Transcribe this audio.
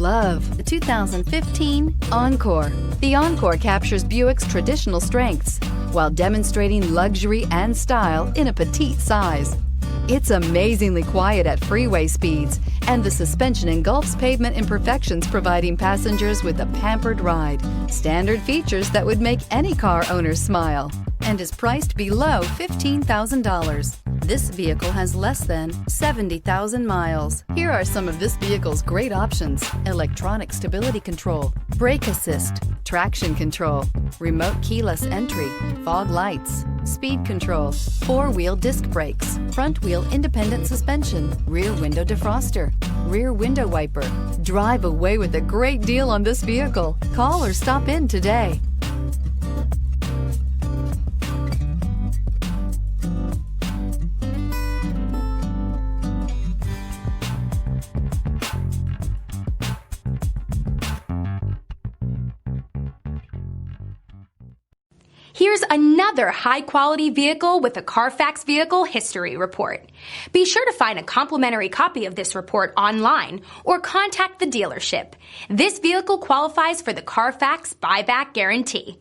Love the 2015 Encore. The Encore captures Buick's traditional strengths while demonstrating luxury and style in a petite size. It's amazingly quiet at freeway speeds, and the suspension engulfs pavement imperfections, providing passengers with a pampered ride. Standard features that would make any car owner smile, and is priced below $15,000. This vehicle has less than 70,000 miles. Here are some of this vehicle's great options: electronic stability control, brake assist, traction control, remote keyless entry, fog lights, speed control, four-wheel disc brakes, front-wheel independent suspension, rear window defroster, rear window wiper. Drive away with a great deal on this vehicle. Call or stop in today. Here's another high-quality vehicle with a Carfax Vehicle History Report. Be sure to find a complimentary copy of this report online or contact the dealership. This vehicle qualifies for the Carfax Buyback Guarantee.